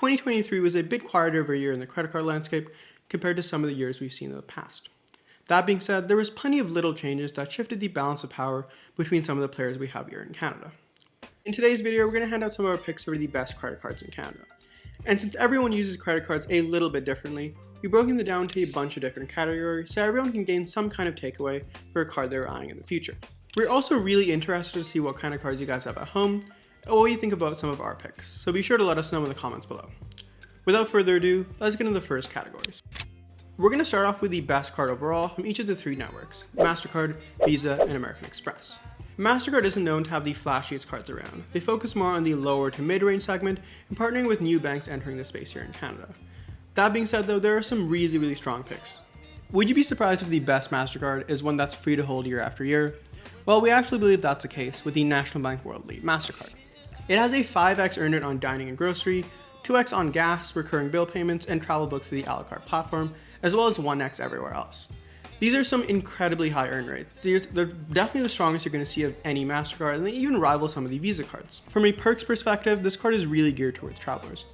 2023 was a bit quieter of a year in the credit card landscape compared to some of the years we've seen in the past. That being said, there was plenty of little changes that shifted the balance of power between some of the players we have here in Canada. In today's video, we're going to hand out some of our picks for the best credit cards in Canada. And since everyone uses credit cards a little bit differently, we've broken them down to a bunch of different categories so everyone can gain some kind of takeaway for a card they're eyeing in the future. We're also really interested to see what kind of cards you guys have at home and what you think about some of our picks, so be sure to let us know in the comments below. Without further ado, let's get into the first categories. We're going to start off with the best card overall from each of the three networks, Mastercard, Visa, and American Express. Mastercard isn't known to have the flashiest cards around. They focus more on the lower to mid-range segment and partnering with new banks entering the space here in Canada. That being said though, there are some really strong picks. Would you be surprised if the best Mastercard is one that's free to hold year after year? Well, we actually believe that's the case with the National Bank World Lead Mastercard. It has a 5x earn it on dining and grocery, 2x on gas, recurring bill payments, and travel books to the a la carte platform, as well as 1x everywhere else. These are some incredibly high earn rates. They're definitely the strongest you're going to see of any MasterCard, and they even rival some of the Visa cards. From a perks perspective, this card is really geared towards travelers.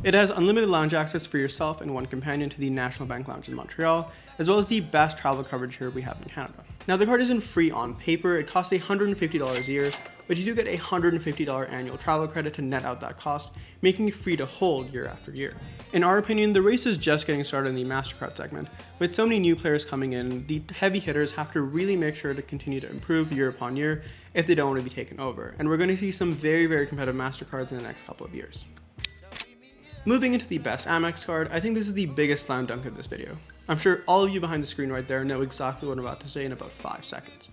It has unlimited lounge access for yourself and one companion to the National Bank Lounge in Montreal, as well as the best travel coverage here we have in Canada. Now, the card isn't free on paper. It costs $150 a year, but you do get a $150 annual travel credit to net out that cost, making it free to hold year after year. In our opinion, the race is just getting started in the MasterCard segment. With so many new players coming in, the heavy hitters have to really make sure to continue to improve year upon year if they don't want to be taken over. And we're going to see some very competitive MasterCards in the next couple of years. Moving into the best Amex card, I think this is the biggest slam dunk of this video. I'm sure all of you behind the screen right there know exactly what I'm about to say in about 5 seconds.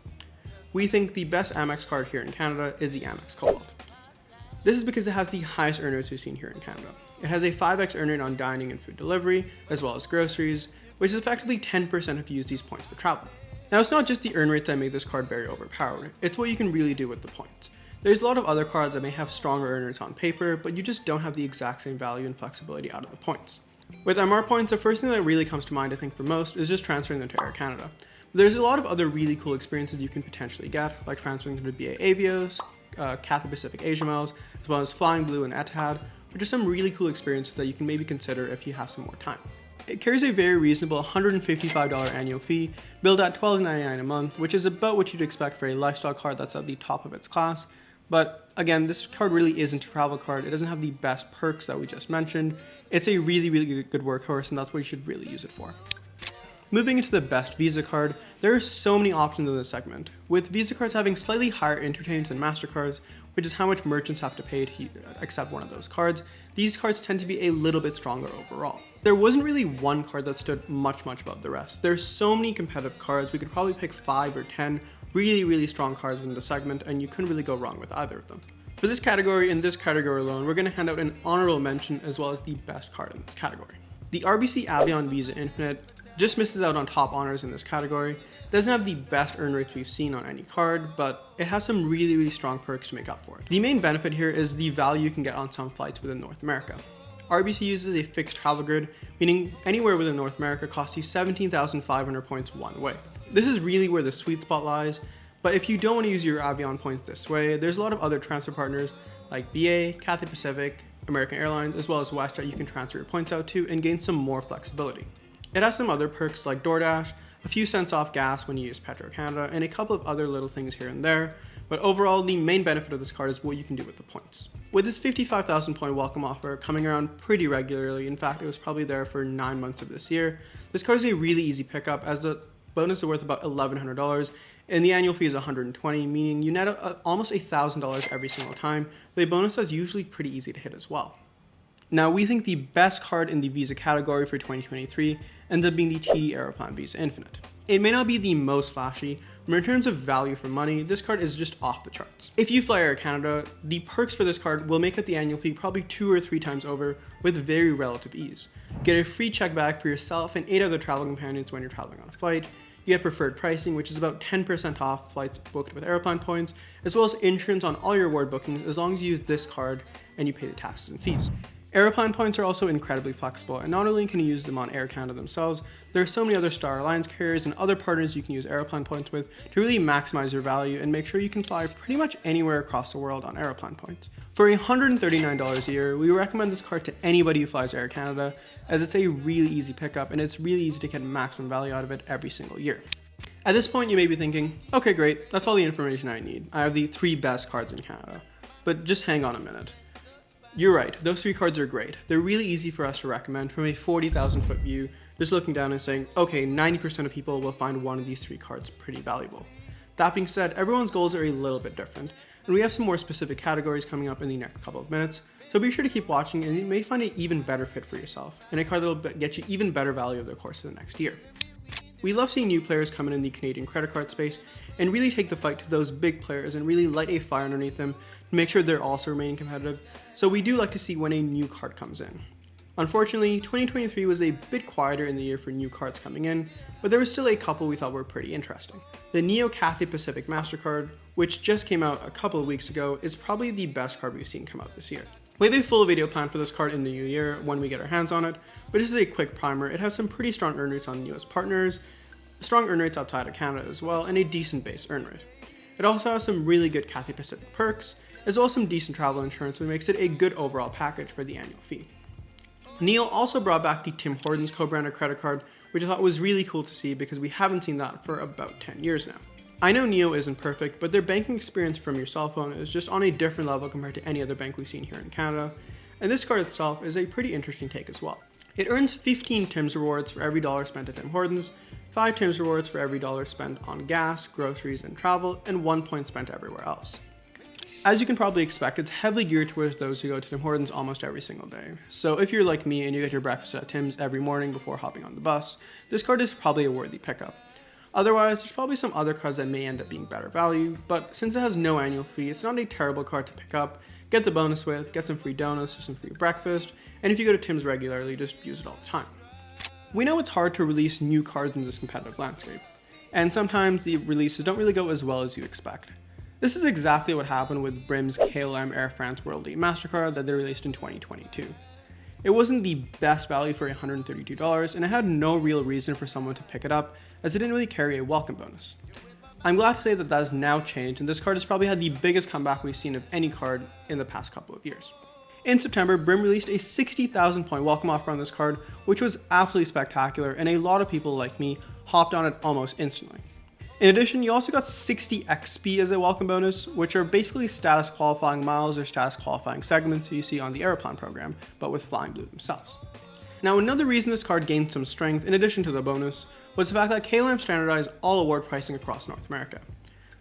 We think the best Amex card here in Canada is the Amex Cobalt. This is because it has the highest earn rates we've seen here in Canada. It has a 5x earn rate on dining and food delivery, as well as groceries, which is effectively 10% if you use these points for travel. Now, it's not just the earn rates that make this card very overpowered, it's what you can really do with the points. There's a lot of other cards that may have stronger earn rates on paper, but you just don't have the exact same value and flexibility out of the points. With MR points, the first thing that really comes to mind, I think, for most is just transferring them to Air Canada. But there's a lot of other really cool experiences you can potentially get, like transferring them to BA Avios, Cathay Pacific Asia Miles, as well as Flying Blue and Etihad, which are some really cool experiences that you can maybe consider if you have some more time. It carries a very reasonable $155 annual fee, billed at $12.99 a month, which is about what you'd expect for a lifestyle card that's at the top of its class. But again, this card really isn't a travel card. It doesn't have the best perks that we just mentioned. It's a really good workhorse, and that's what you should really use it for. Moving into the best Visa card, there are so many options in this segment, with Visa cards having slightly higher interchange than MasterCards, which is how much merchants have to pay to accept one of those cards. These cards tend to be a little bit stronger overall. There wasn't really one card that stood much above the rest. There's so many competitive cards, we could probably pick 5 or 10 really strong cards within the segment, and you couldn't really go wrong with either of them. For this category, in this category alone, we're going to hand out an honorable mention as well as the best card in this category. The RBC Avion Visa Infinite just misses out on top honors in this category. It doesn't have the best earn rates we've seen on any card, but it has some really strong perks to make up for it. The main benefit here is the value you can get on some flights within North America. RBC uses a fixed travel grid, meaning anywhere within North America costs you 17,500 points one way. This is really where the sweet spot lies, but if you don't want to use your Avion points this way, there's a lot of other transfer partners like BA, Cathay Pacific, American Airlines, as well as WestJet you can transfer your points out to and gain some more flexibility. It has some other perks like DoorDash, a few cents off gas when you use Petro-Canada, and a couple of other little things here and there, but overall the main benefit of this card is what you can do with the points. With this 55,000 point welcome offer coming around pretty regularly, in fact it was probably there for 9 months of this year, this card is a really easy pickup as the bonus is worth about $1,100 and the annual fee is $120, meaning you net almost $1,000 every single time, with a bonus that's usually pretty easy to hit as well. Now, we think the best card in the Visa category for 2023 ends up being the TD Aeroplan Visa Infinite. It may not be the most flashy, but in terms of value for money, this card is just off the charts. If you fly Air Canada, the perks for this card will make up the annual fee probably 2 or 3 times over with very relative ease. Get a free check bag for yourself and 8 other travel companions when you're traveling on a flight. You get preferred pricing, which is about 10% off flights booked with Aeroplan points, as well as insurance on all your award bookings as long as you use this card and you pay the taxes and fees. Aeroplan points are also incredibly flexible, and not only can you use them on Air Canada themselves, there are so many other Star Alliance carriers and other partners you can use Aeroplan points with to really maximize your value and make sure you can fly pretty much anywhere across the world on Aeroplan points. For $139 a year, we recommend this card to anybody who flies Air Canada, as it's a really easy pickup and it's really easy to get maximum value out of it every single year. At this point, you may be thinking, okay, great, that's all the information I need. I have the 3 best cards in Canada. But just hang on a minute. You're right, those 3 cards are great. They're really easy for us to recommend from a 40,000 foot view, just looking down and saying, okay, 90% of people will find one of these 3 cards pretty valuable. That being said, everyone's goals are a little bit different, and we have some more specific categories coming up in the next couple of minutes, so be sure to keep watching and you may find an even better fit for yourself, and a card that will get you even better value over the course of the next year. We love seeing new players come in the Canadian credit card space and really take the fight to those big players and really light a fire underneath them to make sure they're also remaining competitive. So we do like to see when a new card comes in. Unfortunately, 2023 was a bit quieter in the year for new cards coming in, but there was still a couple we thought were pretty interesting. The Neo Cathay Pacific Mastercard, which just came out a couple of weeks ago, is probably the best card we've seen come out this year. We have a full video plan for this card in the new year when we get our hands on it, but this is a quick primer. It has some pretty strong earn rates on US partners, strong earn rates outside of Canada as well, and a decent base earn rate. It also has some really good Cathay Pacific perks, as well as some decent travel insurance, which makes it a good overall package for the annual fee. Neo also brought back the Tim Hortons co-branded credit card, which I thought was really cool to see because we haven't seen that for about 10 years now. I know Neo isn't perfect, but their banking experience from your cell phone is just on a different level compared to any other bank we've seen here in Canada, and this card itself is a pretty interesting take as well. It earns 15 Tim's rewards for every dollar spent at Tim Hortons, 5 Tim's rewards for every dollar spent on gas, groceries, and travel, and 1 point spent everywhere else. As you can probably expect, it's heavily geared towards those who go to Tim Hortons almost every single day. So if you're like me and you get your breakfast at Tim's every morning before hopping on the bus, this card is probably a worthy pickup. Otherwise, there's probably some other cards that may end up being better value, but since it has no annual fee, it's not a terrible card to pick up, get the bonus with, get some free donuts or some free breakfast, and if you go to Tim's regularly, just use it all the time. We know it's hard to release new cards in this competitive landscape, and sometimes the releases don't really go as well as you expect. This is exactly what happened with Brim's KLM Air France World Elite Mastercard that they released in 2022. It wasn't the best value for $132, and it had no real reason for someone to pick it up, as it didn't really carry a welcome bonus. I'm glad to say that has now changed, and this card has probably had the biggest comeback we've seen of any card in the past couple of years. In September, Brim released a 60,000 point welcome offer on this card, which was absolutely spectacular, and a lot of people like me hopped on it almost instantly. In addition, you also got 60 XP as a welcome bonus, which are basically status qualifying miles or status qualifying segments you see on the Aeroplan program, but with Flying Blue themselves. Now, another reason this card gained some strength, in addition to the bonus, was the fact that KLM standardized all award pricing across North America.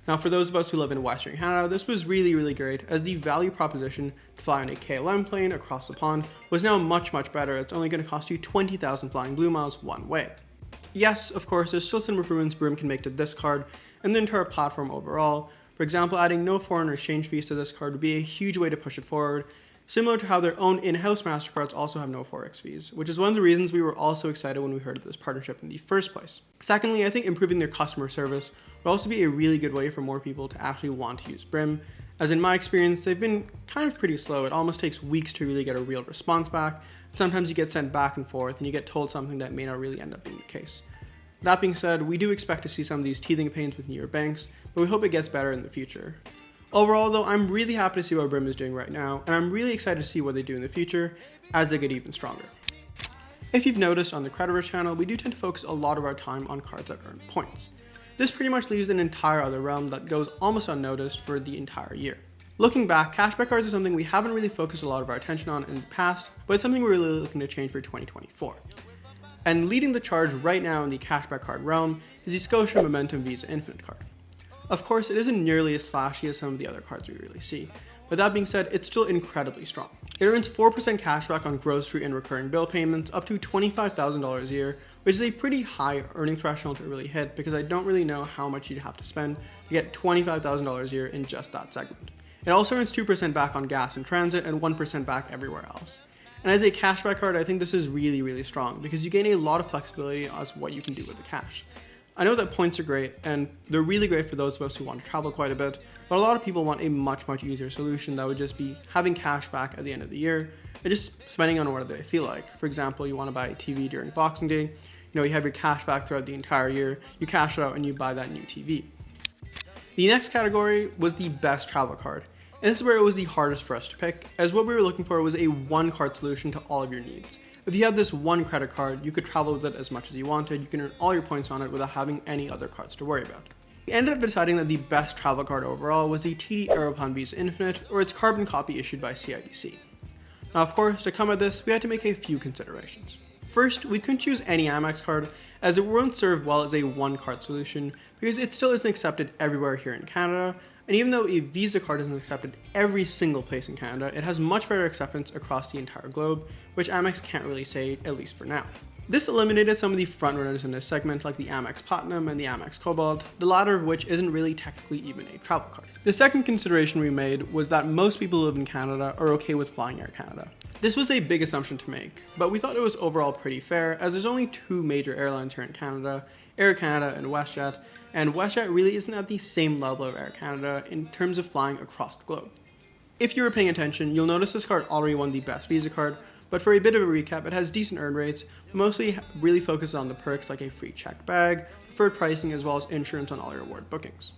Now, for those of us who live in Western Canada, this was really great, as the value proposition to fly on a KLM plane across the pond was now much better. It's only going to cost you 20,000 Flying Blue miles one way. Yes, of course, there's still some improvements Brim can make to this card and the entire platform overall. For example, adding no foreign exchange fees to this card would be a huge way to push it forward, similar to how their own in-house MasterCards also have no forex fees, which is one of the reasons we were all so excited when we heard of this partnership in the first place. Secondly, I think improving their customer service would also be a really good way for more people to actually want to use Brim, as in my experience, they've been kind of pretty slow. It almost takes weeks to really get a real response back. Sometimes you get sent back and forth and you get told something that may not really end up being the case. That being said, we do expect to see some of these teething pains with newer banks, but we hope it gets better in the future. Overall though, I'm really happy to see what Brim is doing right now, and I'm really excited to see what they do in the future as they get even stronger. If you've noticed on the CreditVerse channel, we do tend to focus a lot of our time on cards that earn points. This pretty much leaves an entire other realm that goes almost unnoticed for the entire year. Looking back, cashback cards are something we haven't really focused a lot of our attention on in the past, but it's something we're really looking to change for 2024. And leading the charge right now in the cashback card realm is the Scotia Momentum Visa Infinite card. Of course, it isn't nearly as flashy as some of the other cards we really see, but that being said, it's still incredibly strong. It earns 4% cashback on grocery and recurring bill payments up to $25,000 a year, which is a pretty high earning threshold to really hit because I don't really know how much you'd have to spend to get $25,000 a year in just that segment. It also earns 2% back on gas in transit and 1% back everywhere else. And as a cashback card, I think this is really strong because you gain a lot of flexibility as what you can do with the cash. I know that points are great and they're really great for those of us who want to travel quite a bit, but a lot of people want a much easier solution that would just be having cash back at the end of the year and just spending on whatever they feel like. For example, you want to buy a TV during Boxing Day, you have your cash back throughout the entire year, you cash it out and you buy that new TV. The next category was the best travel card, and this is where it was the hardest for us to pick, as what we were looking for was a one card solution to all of your needs. If you had this one credit card, you could travel with it as much as you wanted, you can earn all your points on it without having any other cards to worry about. We ended up deciding that the best travel card overall was the TD Aeroplan Visa Infinite, or its carbon copy issued by CIBC. Now of course, to come at this, we had to make a few considerations. First, we couldn't choose any Amex card, as it won't serve well as a one card solution, because it still isn't accepted everywhere here in Canada, and even though a Visa card isn't accepted every single place in Canada, it has much better acceptance across the entire globe, which Amex can't really say, at least for now. This eliminated some of the frontrunners in this segment like the Amex Platinum and the Amex Cobalt, the latter of which isn't really technically even a travel card. The second consideration we made was that most people who live in Canada are okay with flying Air Canada. This was a big assumption to make, but we thought it was overall pretty fair as there's only two major airlines here in Canada, Air Canada and WestJet, and WestJet really isn't at the same level of Air Canada in terms of flying across the globe. If you were paying attention, you'll notice this card already won the best Visa card, but for a bit of a recap, it has decent earn rates, but mostly really focuses on the perks like a free checked bag, preferred pricing, as well as insurance on all your award bookings.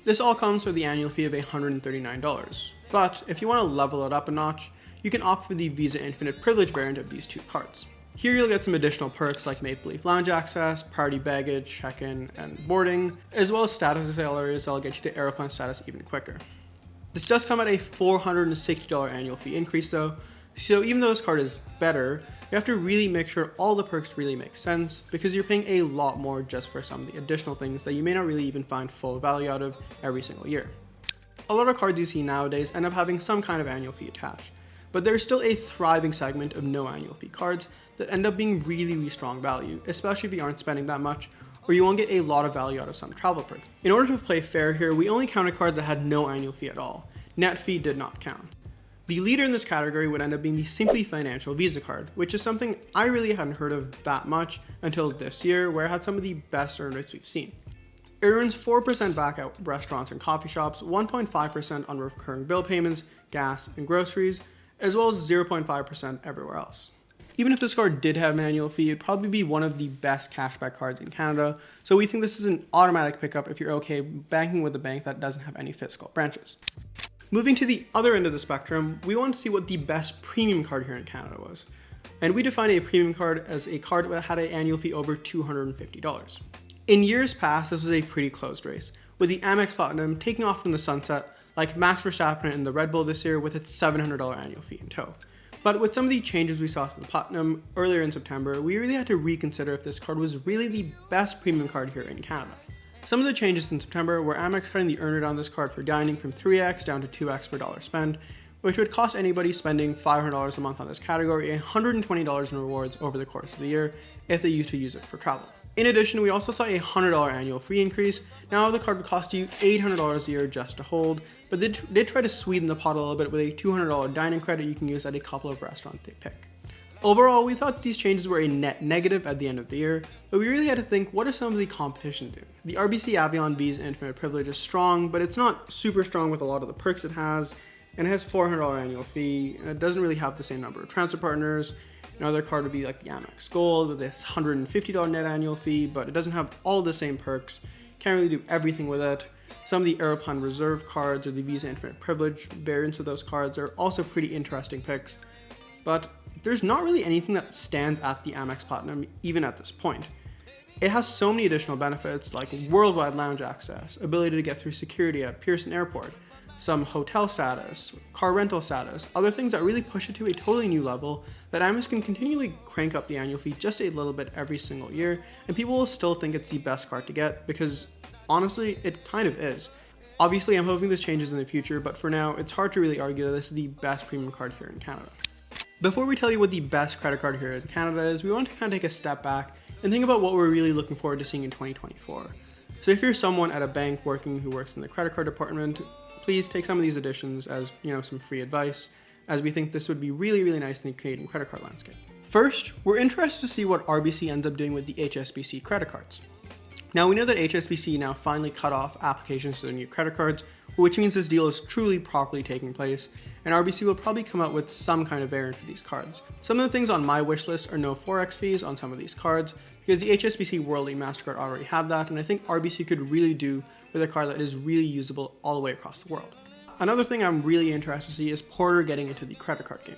This all comes with the annual fee of $139, but if you want to level it up a notch, you can opt for the Visa Infinite Privilege variant of these two cards. Here you'll get some additional perks like Maple Leaf Lounge access, priority baggage, check-in, and boarding, as well as status accelerators that'll get you to Aeroplan status even quicker. This does come at a $460 annual fee increase though, so even though this card is better, you have to really make sure all the perks really make sense, because you're paying a lot more just for some of the additional things that you may not really even find full value out of every single year. A lot of cards you see nowadays end up having some kind of annual fee attached, but there's still a thriving segment of no annual fee cards that end up being really strong value, especially if you aren't spending that much, or you won't get a lot of value out of some travel perks. In order to play fair here, we only counted cards that had no annual fee at all. Net fee did not count. The leader in this category would end up being the Simply Financial Visa card, which is something I really hadn't heard of that much until this year, where it had some of the best earn rates we've seen. It earns 4% back at restaurants and coffee shops, 1.5% on recurring bill payments, gas, and groceries, as well as 0.5% everywhere else. Even if this card did have an annual fee, it'd probably be one of the best cashback cards in Canada, so we think this is an automatic pickup if you're okay banking with a bank that doesn't have any physical branches. Moving to the other end of the spectrum, we want to see what the best premium card here in Canada was. And we define a premium card as a card that had an annual fee over $250. In years past, this was a pretty closed race, with the Amex Platinum taking off in the sunset like Max Verstappen in the Red Bull this year with its $700 annual fee in tow. But with some of the changes we saw to the Platinum earlier in September, we really had to reconsider if this card was really the best premium card here in Canada. Some of the changes in September were Amex cutting the earn rate on this card for dining from 3x down to 2x per dollar spend, which would cost anybody spending $500 a month on this category $120 in rewards over the course of the year if they used to use it for travel. In addition, we also saw a $100 annual fee increase. Now the card would cost you $800 a year just to hold, but they did try to sweeten the pot a little bit with a $200 dining credit you can use at a couple of restaurants they pick. Overall, we thought these changes were a net negative at the end of the year, but we really had to think, what are some of the competition doing? The RBC Avion Visa Infinite Privilege is strong, but it's not super strong with a lot of the perks it has, and it has $400 annual fee, and it doesn't really have the same number of transfer partners. Another card would be like the Amex Gold with this $150 net annual fee, but it doesn't have all the same perks. Can't really do everything with it. Some of the Aeroplan Reserve cards or the Visa Infinite Privilege variants of those cards are also pretty interesting picks, but there's not really anything that stands at the Amex Platinum even at this point. It has so many additional benefits like worldwide lounge access, ability to get through security at Pearson Airport, some hotel status, car rental status, other things that really push it to a totally new level that Amex can continually crank up the annual fee just a little bit every single year, and people will still think it's the best card to get because honestly, it kind of is. Obviously, I'm hoping this changes in the future, but for now, it's hard to really argue that this is the best premium card here in Canada. Before we tell you what the best credit card here in Canada is, we want to kind of take a step back and think about what we're really looking forward to seeing in 2024. So if you're someone at a bank who works in the credit card department, please take some of these additions as, some free advice, as we think this would be really nice in the Canadian credit card landscape. First, we're interested to see what RBC ends up doing with the HSBC credit cards. Now we know that HSBC now finally cut off applications to their new credit cards, which means this deal is truly properly taking place, and RBC will probably come out with some kind of variant for these cards. Some of the things on my wish list are no Forex fees on some of these cards, because the HSBC World and Mastercard already have that, and I think RBC could really do with a card that is really usable all the way across the world. Another thing I'm really interested to see is Porter getting into the credit card game.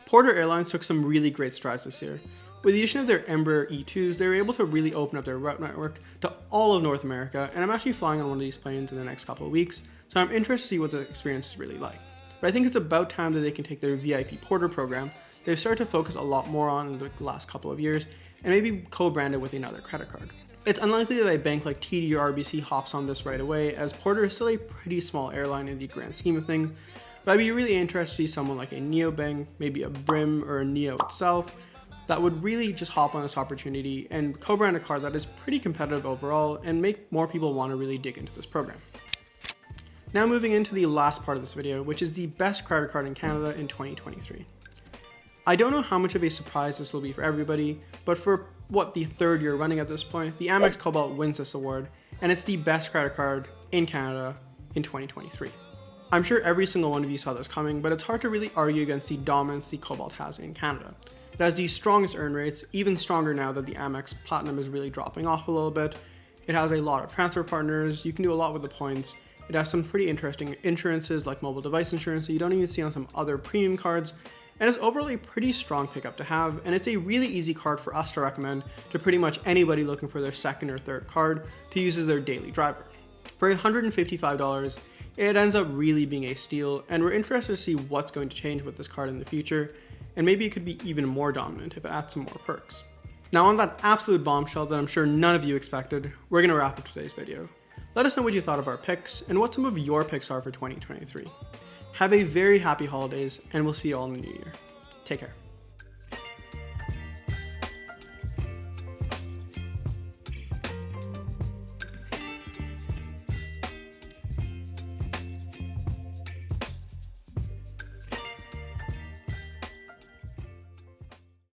Porter Airlines took some really great strides this year. With the addition of their Embraer E2s, they were able to really open up their route network to all of North America, and I'm actually flying on one of these planes in the next couple of weeks, so I'm interested to see what the experience is really like. But I think it's about time that they can take their VIP Porter program they've started to focus a lot more on in the last couple of years, and maybe co-brand it with another credit card. It's unlikely that a bank like TD or RBC hops on this right away, as Porter is still a pretty small airline in the grand scheme of things, but I'd be really interested to see someone like a neobank, maybe a Brim or a Neo itself, that would really just hop on this opportunity and co-brand a card that is pretty competitive overall and make more people want to really dig into this program. Now moving into the last part of this video, which is the best credit card in Canada in 2023. I don't know how much of a surprise this will be for everybody, but for the third year running at this point, the Amex Cobalt wins this award, and it's the best credit card in Canada in 2023. I'm sure every single one of you saw this coming, but it's hard to really argue against the dominance the Cobalt has in Canada. It has the strongest earn rates, even stronger now that the Amex Platinum is really dropping off a little bit. It has a lot of transfer partners, you can do a lot with the points. It has some pretty interesting insurances like mobile device insurance that you don't even see on some other premium cards, and it's overall a pretty strong pickup to have, and it's a really easy card for us to recommend to pretty much anybody looking for their second or third card to use as their daily driver. For $155, it ends up really being a steal, and we're interested to see what's going to change with this card in the future, and maybe it could be even more dominant if it adds some more perks. Now on that absolute bombshell that I'm sure none of you expected, we're going to wrap up today's video. Let us know what you thought of our picks and what some of your picks are for 2023. Have a very happy holidays, and we'll see you all in the new year. Take care.